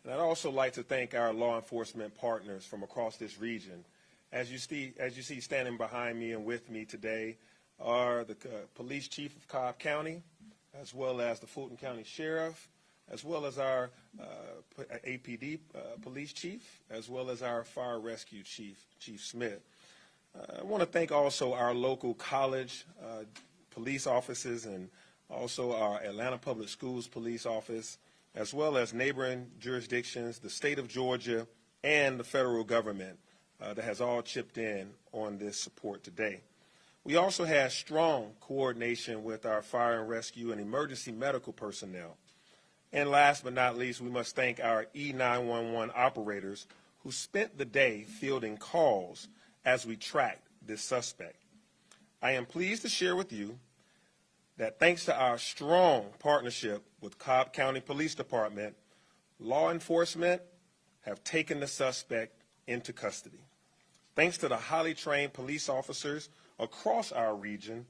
And I'd also like to thank our law enforcement partners from across this region. As you see standing behind me and with me today are the police chief of Cobb County, as well as the Fulton County Sheriff, as well as our APD police chief, as well as our fire rescue chief, Chief Smith. I want to thank also our local college police offices and also our Atlanta Public Schools Police Office, as well as neighboring jurisdictions, the state of Georgia, and the federal government that has all chipped in on this support today. We also had strong coordination with our fire and rescue and emergency medical personnel. And last but not least, we must thank our E911 operators who spent the day fielding calls as we tracked this suspect. I am pleased to share with you that thanks to our strong partnership with Cobb County Police Department, law enforcement have taken the suspect into custody. Thanks to the highly trained police officers across our region,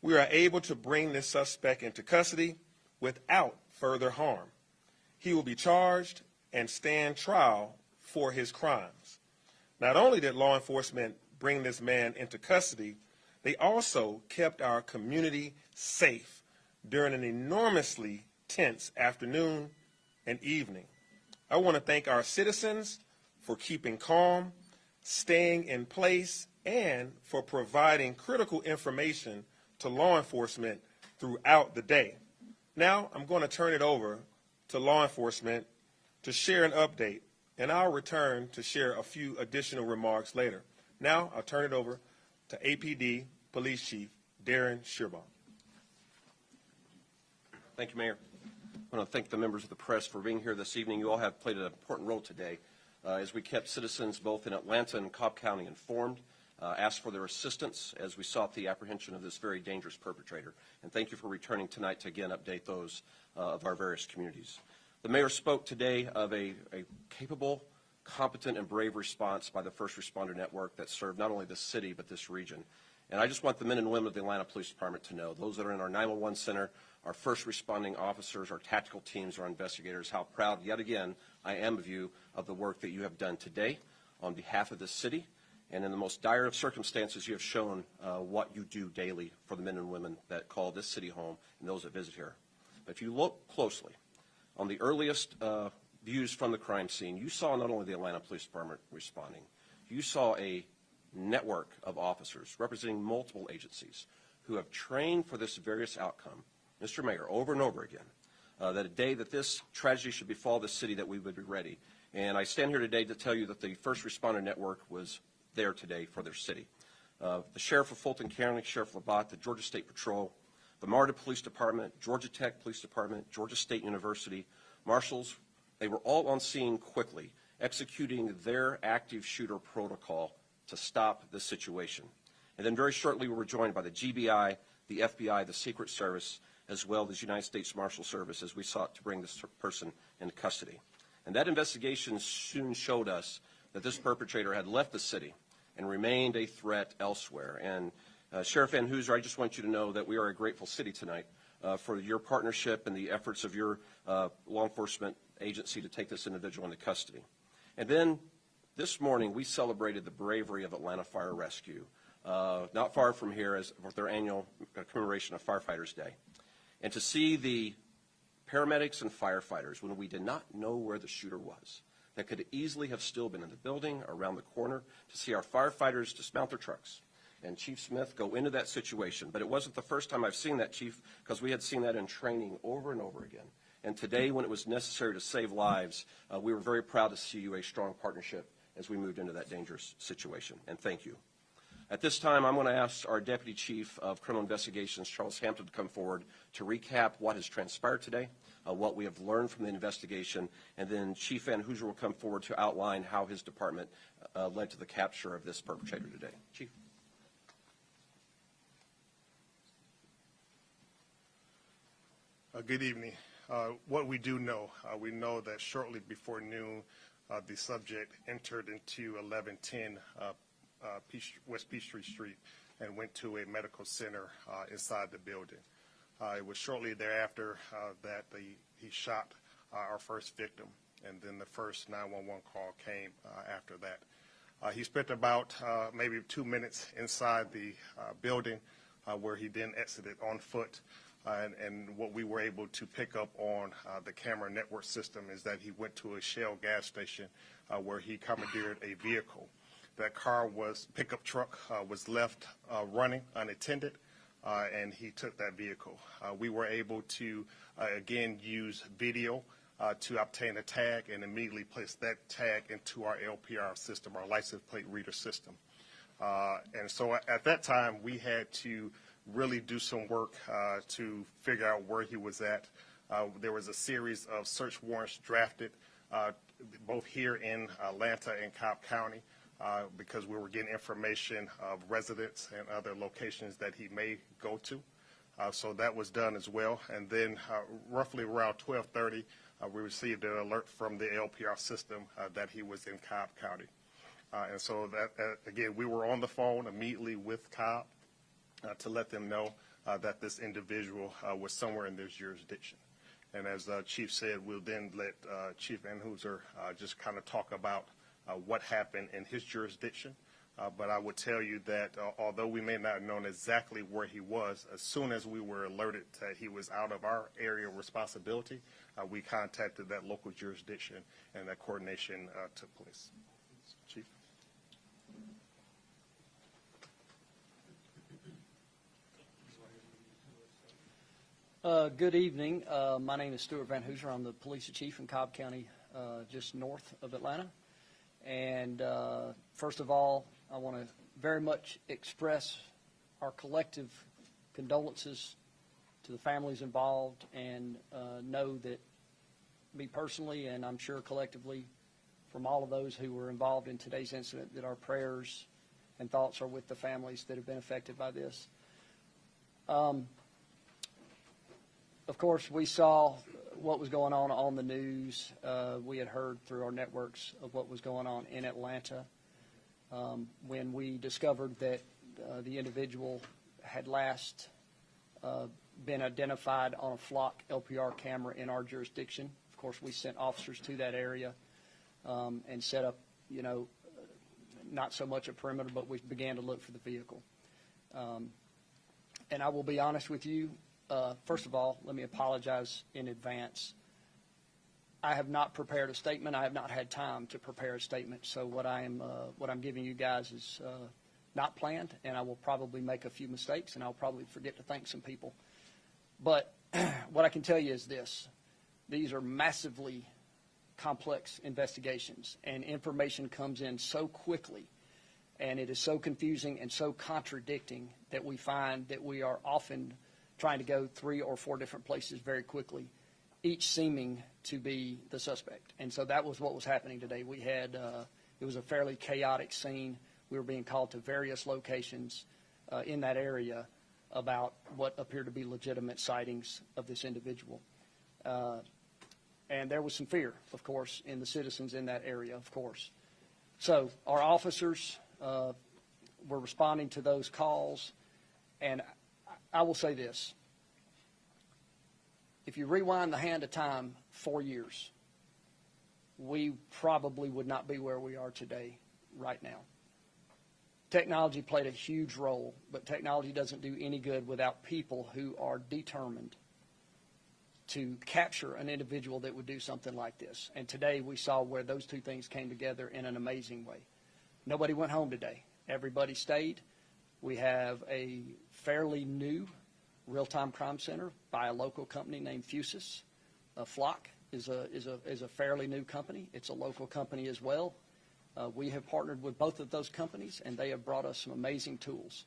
we are able to bring this suspect into custody without further harm. He will be charged and stand trial for his crimes. Not only did law enforcement bring this man into custody, they also kept our community safe during an enormously tense afternoon and evening. I want to thank our citizens for keeping calm, staying in place, and for providing critical information to law enforcement throughout the day. Now I'm going to turn it over to law enforcement to share an update, and I'll return to share a few additional remarks later. Now I'll turn it over to APD Police Chief Darren Shearbaum. Thank you, Mayor. I want to thank the members of the press for being here this evening. You all have played an important role today as we kept citizens both in Atlanta and Cobb County informed, asked for their assistance as we sought the apprehension of this very dangerous perpetrator. And thank you for returning tonight to again update those of our various communities. The mayor spoke today of a capable, competent, and brave response by the first responder network that served not only this city but this region. And I just want the men and women of the Atlanta Police Department to know, those that are in our 911 center, our first responding officers, our tactical teams, our investigators, how proud yet again I am of you of the work that you have done today on behalf of this city. And in the most dire of circumstances, you have shown what you do daily for the men and women that call this city home and those that visit here. But if you look closely on the earliest views from the crime scene, you saw not only the Atlanta Police Department responding, you saw a network of officers representing multiple agencies who have trained for this various outcome, Mr. Mayor, over and over again, that a day that this tragedy should befall the city that we would be ready. And I stand here today to tell you that the first responder network was there today for their city. The Sheriff of Fulton County, Sheriff Labatt, the Georgia State Patrol, the MARTA Police Department, Georgia Tech Police Department, Georgia State University, marshals, they were all on scene quickly, executing their active shooter protocol to stop the situation. And then very shortly we were joined by the GBI, the FBI, the Secret Service, as well as the United States Marshal Service as we sought to bring this person into custody. And that investigation soon showed us that this perpetrator had left the city and remained a threat elsewhere. And Sheriff Van Hooser, I just want you to know that we are a grateful city tonight for your partnership and the efforts of your law enforcement agency to take this individual into custody. And then this morning we celebrated the bravery of Atlanta Fire Rescue, not far from here as with their annual commemoration of Firefighters Day. And to see the paramedics and firefighters, when we did not know where the shooter was, that could easily have still been in the building, around the corner, to see our firefighters dismount their trucks and Chief Smith go into that situation. But it wasn't the first time I've seen that, Chief, because we had seen that in training over and over again. And today, when it was necessary to save lives, we were very proud to see you a strong partnership as we moved into that dangerous situation. And thank you. At this time, I'm going to ask our Deputy Chief of Criminal Investigations, Charles Hampton, to come forward to recap what has transpired today, what we have learned from the investigation, and then Chief Van Hooser will come forward to outline how his department led to the capture of this perpetrator today. Chief. Good evening. What we do know, we know that shortly before noon, the subject entered into 1110 West Peachtree Street and went to a medical center inside the building. It was shortly thereafter that he shot our first victim. and then the first 911 call came after that. He spent about maybe 2 minutes inside the building where he then exited on foot. And what we were able to pick up on the camera network system is that he went to a Shell gas station where he commandeered a vehicle. That pickup truck was left running unattended, and he took that vehicle. We were able to, again, use video to obtain a tag and immediately place that tag into our LPR system, our license plate reader system. And so at that time, we had to really do some work to figure out where he was at. There was a series of search warrants drafted both here in Atlanta and Cobb County because we were getting information of residents and other locations that he may go to. So that was done as well. And then roughly around 12:30, we received an alert from the LPR system that he was in Cobb County. And so that, again, we were on the phone immediately with Cobb to let them know that this individual was somewhere in their jurisdiction. And as Chief said, we'll then let Chief Enhuser just kind of talk about what happened in his jurisdiction. But I would tell you that although we may not have known exactly where he was, as soon as we were alerted that he was out of our area of responsibility, we contacted that local jurisdiction, and that coordination took place. Chief. Good evening. My name is Stuart Van Hooser. I'm the police chief in Cobb County, just north of Atlanta. And first of all, I want to very much express our collective condolences to the families involved, and know that me personally, and I'm sure collectively from all of those who were involved in today's incident, that our prayers and thoughts are with the families that have been affected by this. Of course, we saw what was going on the news. We had heard through our networks of what was going on in Atlanta. When we discovered that the individual had last been identified on a flock LPR camera in our jurisdiction, of course, we sent officers to that area and set up, not so much a perimeter, but we began to look for the vehicle. And I will be honest with you. First of all, let me apologize in advance. I have not prepared a statement. I have not had time to prepare a statement. So what I'm giving you guys is not planned, and I will probably make a few mistakes, and I'll probably forget to thank some people. But what I can tell you is this: these are massively complex investigations, and information comes in so quickly, and it is so confusing and so contradicting that we find that we are often trying to go 3 or 4 different places very quickly, each seeming to be the suspect. And so that was what was happening today. We had, it was a fairly chaotic scene. We were being called to various locations in that area about what appeared to be legitimate sightings of this individual. And there was some fear, of course, in the citizens in that area, of course. So our officers were responding to those calls, and I will say this: if you rewind the hand of time 4 years, we probably would not be where we are today right now. Technology played a huge role, but technology doesn't do any good without people who are determined to capture an individual that would do something like this. And today we saw where those two things came together in an amazing way. Nobody went home today. Everybody stayed. We have a fairly new real-time crime center by a local company named Fusus. Flock is a fairly new company. It's a local company as well. We have partnered with both of those companies, and they have brought us some amazing tools,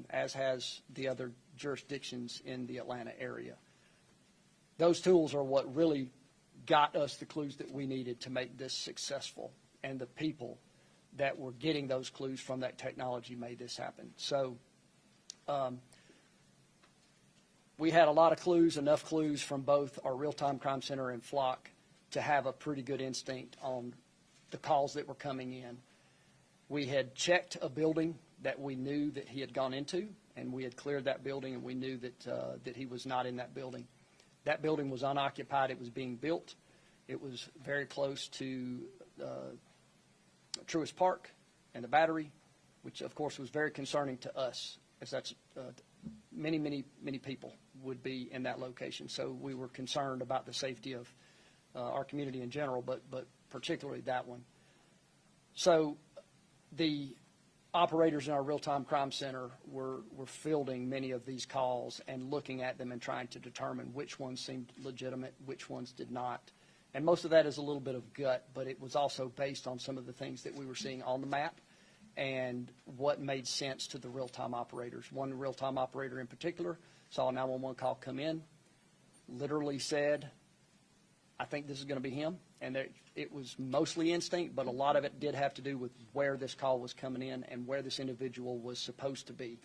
as has the other jurisdictions in the Atlanta area. Those tools are what really got us the clues that we needed to make this successful, and the people that were getting those clues from that technology made this happen. So we had a lot of clues, enough clues from both our real-time crime center and Flock to have a pretty good instinct on the calls that were coming in. We had checked a building that we knew that he had gone into, and we had cleared that building, and we knew that he was not in that building. That building was unoccupied. It was being built. It was very close to Truist Park and the Battery, which of course was very concerning to us, as that's many people would be in that location. So we were concerned about the safety of our community in general, but particularly that one. So the operators in our real-time crime center were fielding many of these calls and looking at them and trying to determine which ones seemed legitimate, which ones did not. And most of that is a little bit of gut, but it was also based on some of the things that we were seeing on the map and what made sense to the real-time operators. One real-time operator in particular saw a 911 call come in, literally said, I think this is going to be him. And it was mostly instinct, but a lot of it did have to do with where this call was coming in and where this individual was supposed to be.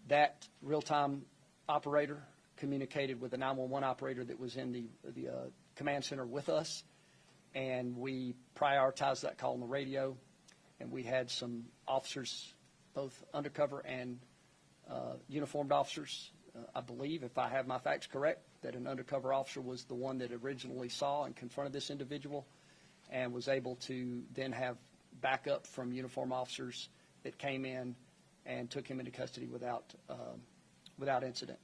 That real-time operator communicated with the 911 operator that was in the command center with us, and we prioritized that call on the radio, and we had some officers, both undercover and uniformed officers. I believe, if I have my facts correct, that an undercover officer was the one that originally saw and confronted this individual and was able to then have backup from uniformed officers that came in and took him into custody without incident.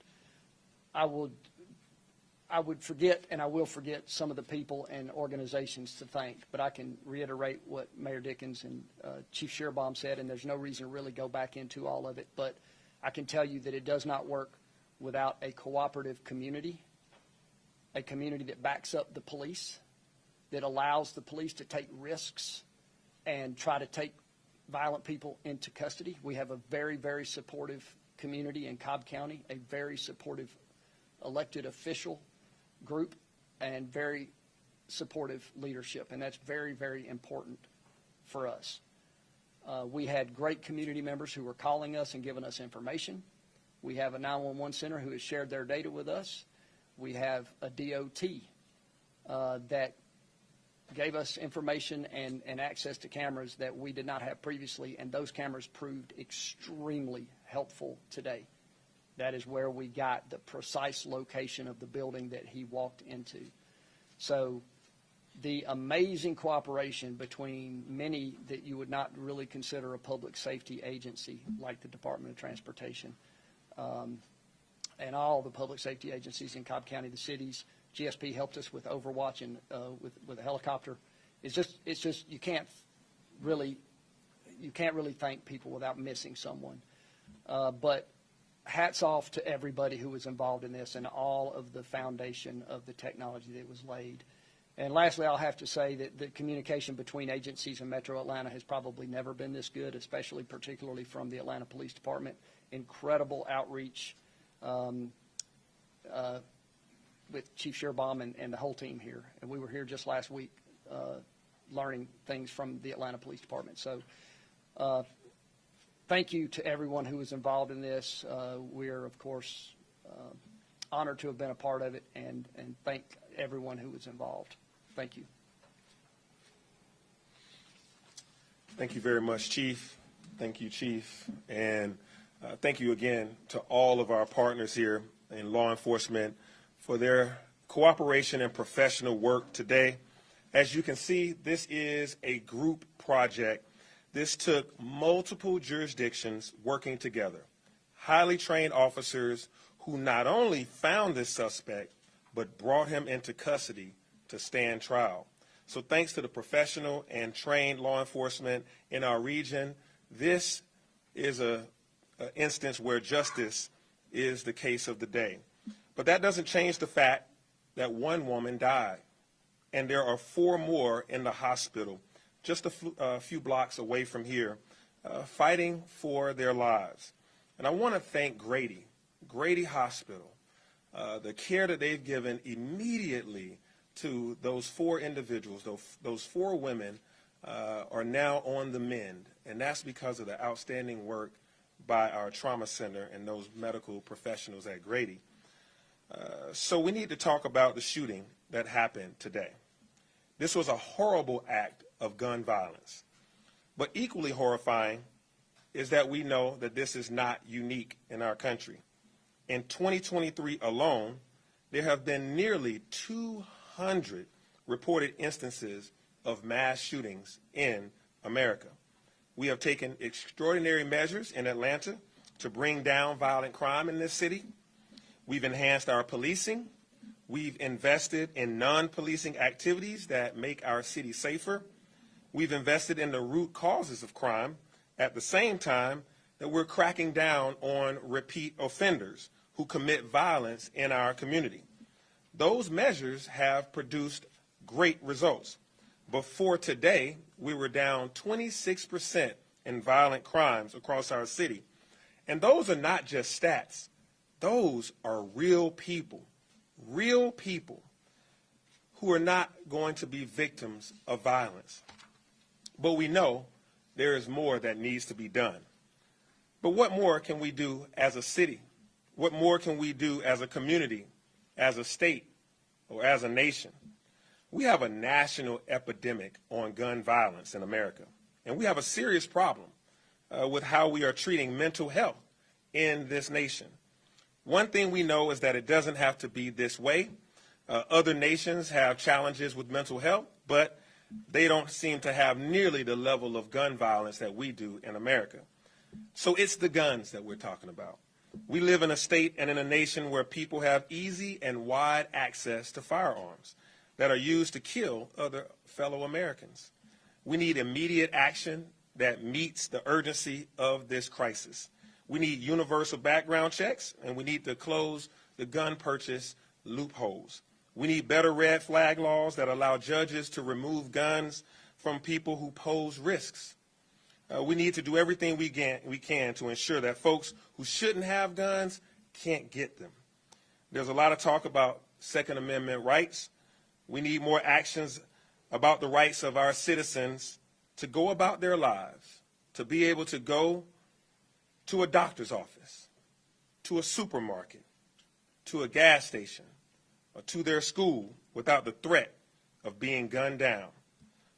I would forget, and I will forget, some of the people and organizations to thank, but I can reiterate what Mayor Dickens and Chief Shearbaum said, and there's no reason to really go back into all of it, but I can tell you that it does not work without a cooperative community, a community that backs up the police, that allows the police to take risks and try to take violent people into custody. We have a very, very supportive community in Cobb County, a very supportive elected official group, and very supportive leadership, and that's very, very important for us. We had great community members who were calling us and giving us information. We have a 911 center who has shared their data with us. We have a DOT that gave us information and access to cameras that we did not have previously, and those cameras proved extremely helpful today. That is where we got the precise location of the building that he walked into. So the amazing cooperation between many that you would not really consider a public safety agency, like the Department of Transportation, and all the public safety agencies in Cobb County, the cities. GSP helped us with Overwatch and with a helicopter. It's just you can't really thank people without missing someone. But hats off to everybody who was involved in this and all of the foundation of the technology that was laid. And lastly, I'll have to say that the communication between agencies in Metro Atlanta has probably never been this good, particularly from the Atlanta Police Department. Incredible outreach with Chief Shearbaum and the whole team here. And we were here just last week learning things from the Atlanta Police Department. So thank you to everyone who was involved in this. We're, of course, honored to have been a part of it, and thank everyone who was involved. Thank you. Thank you very much, Chief. Thank you, Chief. And thank you again to all of our partners here in law enforcement for their cooperation and professional work today. As you can see, this is a group project. This took multiple jurisdictions working together, highly trained officers who not only found this suspect, but brought him into custody to stand trial. So thanks to the professional and trained law enforcement in our region, this is an instance where justice is the case of the day. But that doesn't change the fact that one woman died, and there are 4 more in the hospital just a few blocks away from here, fighting for their lives. And I want to thank Grady Hospital, the care that they've given immediately to those 4 individuals. Those 4 women are now on the mend, and that's because of the outstanding work by our trauma center and those medical professionals at Grady. So we need to talk about the shooting that happened today. This was a horrible act of gun violence. But equally horrifying is that we know that this is not unique in our country. In 2023 alone, there have been nearly 200 reported instances of mass shootings in America. We have taken extraordinary measures in Atlanta to bring down violent crime in this city. We've enhanced our policing. We've invested in non-policing activities that make our city safer. We've invested in the root causes of crime at the same time that we're cracking down on repeat offenders who commit violence in our community. Those measures have produced great results. Before today, we were down 26% in violent crimes across our city. And those are not just stats. Those are real people who are not going to be victims of violence. But we know there is more that needs to be done. But what more can we do as a city? What more can we do as a community, as a state, or as a nation? We have a national epidemic on gun violence in America, and we have a serious problem with how we are treating mental health in this nation. One thing we know is that it doesn't have to be this way. Other nations have challenges with mental health, but they don't seem to have nearly the level of gun violence that we do in America. So it's the guns that we're talking about. We live in a state and in a nation where people have easy and wide access to firearms that are used to kill other fellow Americans. We need immediate action that meets the urgency of this crisis. We need universal background checks, and we need to close the gun purchase loopholes. We need better red flag laws that allow judges to remove guns from people who pose risks. We need to do everything we can to ensure that folks who shouldn't have guns can't get them. There's a lot of talk about Second Amendment rights. We need more actions about the rights of our citizens to go about their lives, to be able to go to a doctor's office, to a supermarket, to a gas station, or to their school without the threat of being gunned down.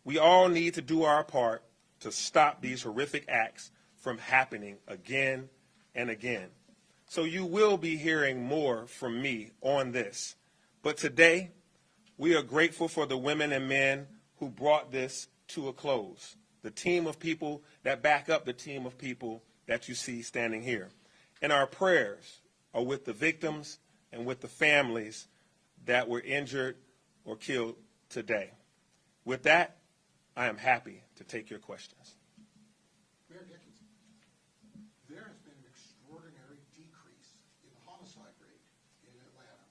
We all need to do our part to stop these horrific acts from happening again and again. So you will be hearing more from me on this. But today, we are grateful for the women and men who brought this to a close, the team of people that back up the team of people that you see standing here. And our prayers are with the victims and with the families that were injured or killed today. With that, I am happy to take your questions. Mayor Dickinson, there has been an extraordinary decrease in the homicide rate in Atlanta.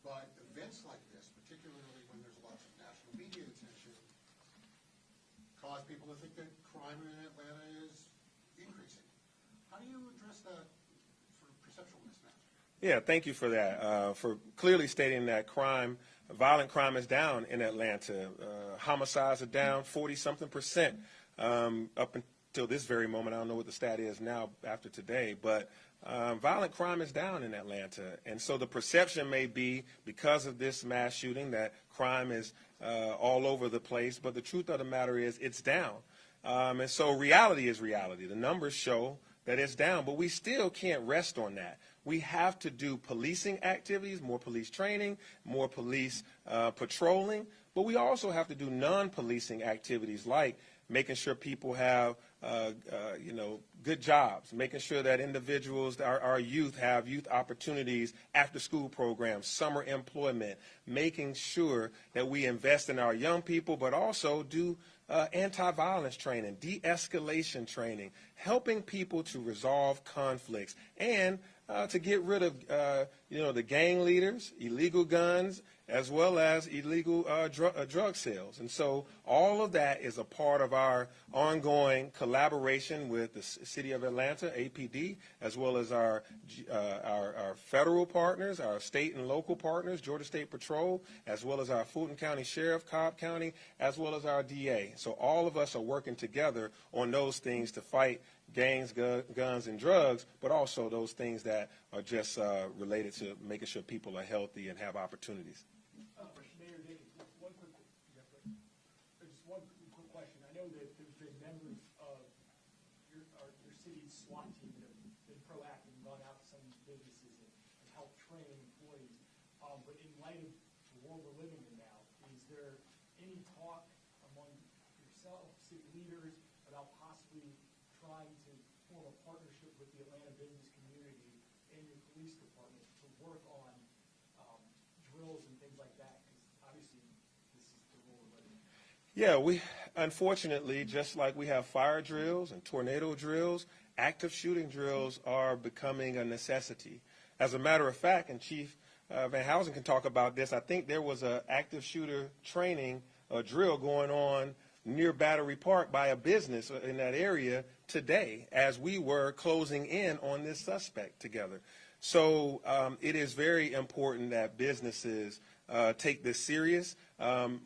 But events like this, particularly when there's lots of national media attention, cause people to think that crime in Atlanta is increasing. How do you address that sort of perceptual mismatch? Yeah, thank you for that, for clearly stating that violent crime is down in Atlanta. Homicides are down 40-something% up until this very moment. I don't know what the stat is now after today, but violent crime is down in Atlanta. And so the perception may be, because of this mass shooting, that crime is all over the place. But the truth of the matter is it's down. And so reality is reality. The numbers show that it's down, but we still can't rest on that. We have to do policing activities, more police training, more police patrolling, but we also have to do non-policing activities like making sure people have good jobs, making sure that individuals, our youth, have youth opportunities, after-school programs, summer employment, making sure that we invest in our young people, but also do anti-violence training, de-escalation training, helping people to resolve conflicts, and to get rid of the gang leaders, illegal guns, as well as illegal drug sales. And so all of that is a part of our ongoing collaboration with the City of Atlanta, APD, as well as our federal partners, our state and local partners, Georgia State Patrol, as well as our Fulton County Sheriff, Cobb County, as well as our DA. So all of us are working together on those things to fight gangs, guns, and drugs, but also those things that are just related to making sure people are healthy and have opportunities. Mayor Dickens, one quick question. I know that there's been members of your city's SWAT team that have been proactive and gone out to some of these businesses and helped train employees. But in light of the world we're living in now, is there yourself, city leaders, about possibly trying to form a partnership with the Atlanta business community and your police department to work on drills and things like that? Because obviously this is the role we're living in. Yeah, we unfortunately, just like we have fire drills and tornado drills, active shooting drills are becoming a necessity. As a matter of fact, and Chief Van Housen can talk about this, I think there was an active shooter training, a drill going on near Battery Park by a business in that area today as we were closing in on this suspect together. So it is very important that businesses take this serious.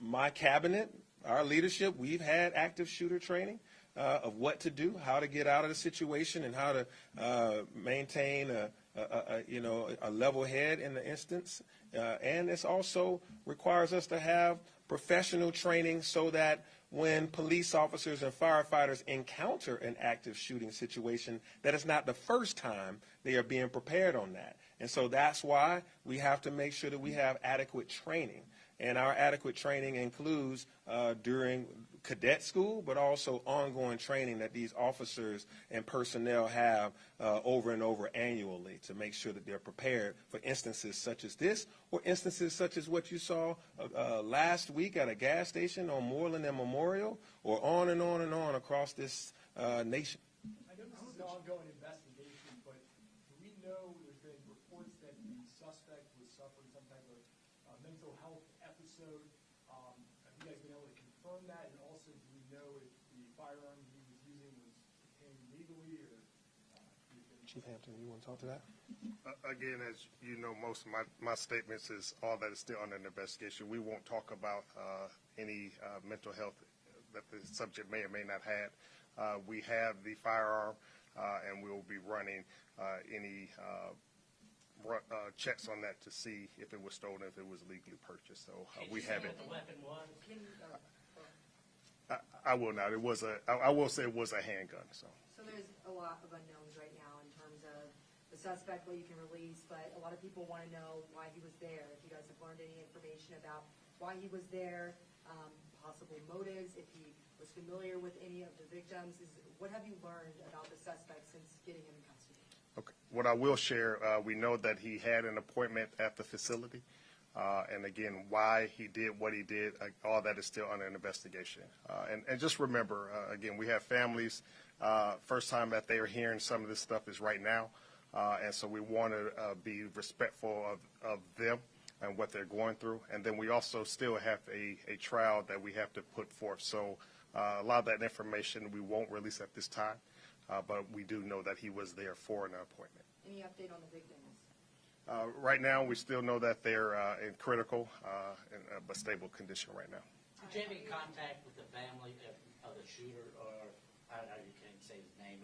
My cabinet, our leadership, we've had active shooter training of what to do, how to get out of the situation, and how to maintain a level head in the instance. And this also requires us to have professional training so that when police officers and firefighters encounter an active shooting situation, that it's not the first time they are being prepared on that. And so that's why we have to make sure that we have adequate training. And our adequate training includes during cadet school, but also ongoing training that these officers and personnel have over and over annually to make sure that they're prepared for instances such as this, or instances such as what you saw last week at a gas station on Moreland and Memorial, or on and on and on across this nation. I know this is an ongoing investigation, but do we know there's been reports that the suspect was suffering some type of mental health episode? Have you guys been able to confirm that? And also, do we know if the firearm he was using was obtained legally, or? Chief Hampton, you want to talk to that? Again, as you know, most of my statements is all that is still under investigation. We won't talk about any mental health that the subject may or may not have. We have the firearm, and we will be running any checks on that to see if it was stolen, if it was legally purchased. So we have it. What the weapon was? I will not. I will say it was a handgun. So there's a lot of unknowns right now in terms of the suspect, what you can release, but a lot of people want to know why he was there. If you guys have learned any information about why he was there, possible motives, if he was familiar with any of the victims, what have you learned about the suspect since getting him in custody? okay. What I will share, we know that he had an appointment at the facility. And again, why he did what he did, all that is still under investigation. And just remember, again, we have families. First time that they are hearing some of this stuff is right now. And so we want to be respectful of them and what they're going through. And then we also still have a trial that we have to put forth. So a lot of that information we won't release at this time. But we do know that he was there for an appointment. Any update on the victims? Right now, we still know that they're in critical but stable condition right now. Did you have any contact with the family of the shooter, or I don't know, you can't say his name,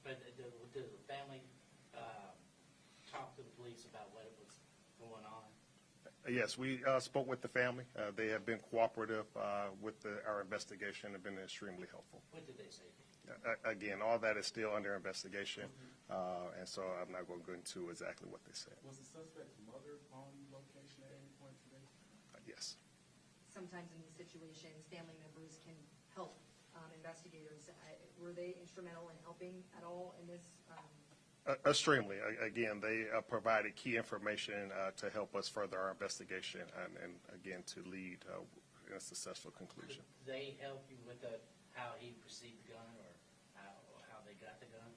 but did the family talk to the police about what was going on? Yes, we spoke with the family. They have been cooperative with our investigation and been extremely helpful. What did they say? Again, all that is still under investigation, and so I'm not going to go into exactly what they said. Was the suspect's mother on location at any point today? Yes. Sometimes in these situations, family members can help investigators. Were they instrumental in helping at all in this? Extremely. Again, they provided key information to help us further our investigation and again, to lead in a successful conclusion. Did they help you with how he received the gun, or how they got the gun?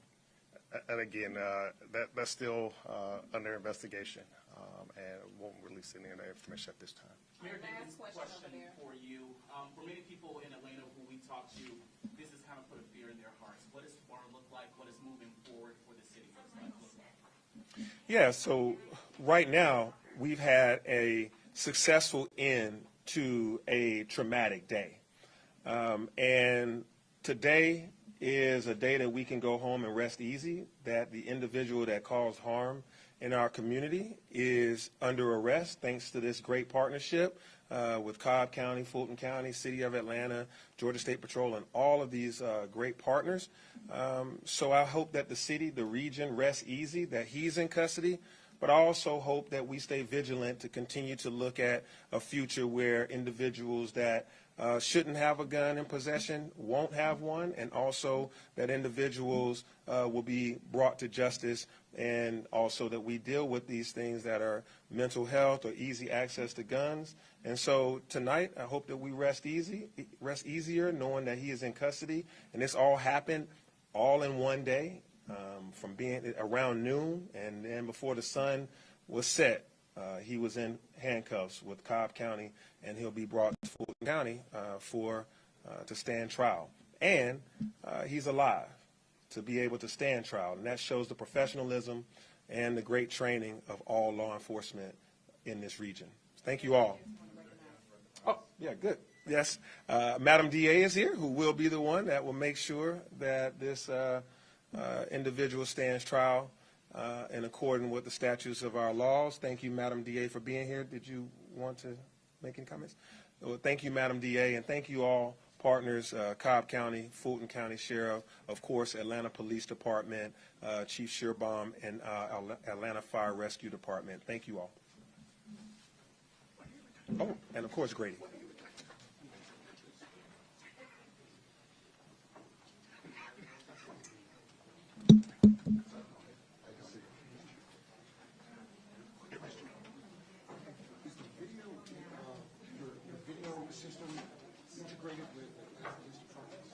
And again, that's still under investigation, and won't release any of that information at this time. Mayor Dickens, question for you. For many people in Atlanta who we talk to, this has kind of put a fear in their hearts. What does tomorrow look like? What is moving forward for the city? What does life look like? Yeah, so right now we've had a successful end to a traumatic day. And today is a day that we can go home and rest easy, that the individual that caused harm in our community is under arrest thanks to this great partnership with Cobb County, Fulton County, City of Atlanta, Georgia State Patrol, and all of these great partners. So I hope that the city, the region rests easy, that he's in custody, but I also hope that we stay vigilant to continue to look at a future where individuals that shouldn't have a gun in possession won't have one, and also that individuals will be brought to justice, and also that we deal with these things that are mental health or easy access to guns. And so tonight, I hope that we rest easier knowing that he is in custody, and this all happened all in one day, from being around noon, and then before the sun was set, he was in handcuffs with Cobb County, and he'll be brought to Fulton County to stand trial. And he's alive to be able to stand trial, and that shows the professionalism and the great training of all law enforcement in this region. Thank you all. Oh, yeah, good. Yes, Madam DA is here, who will be the one that will make sure that this individual stands trial in accordance with the statutes of our laws. Thank you, Madam DA, for being here. Did you want to make any comments? Well, thank you, Madam DA, and thank you all partners, Cobb County, Fulton County Sheriff, of course, Atlanta Police Department, Chief Shearbaum, and Atlanta Fire Rescue Department. Thank you all. Oh, and of course, Grady. System integrated with police departments.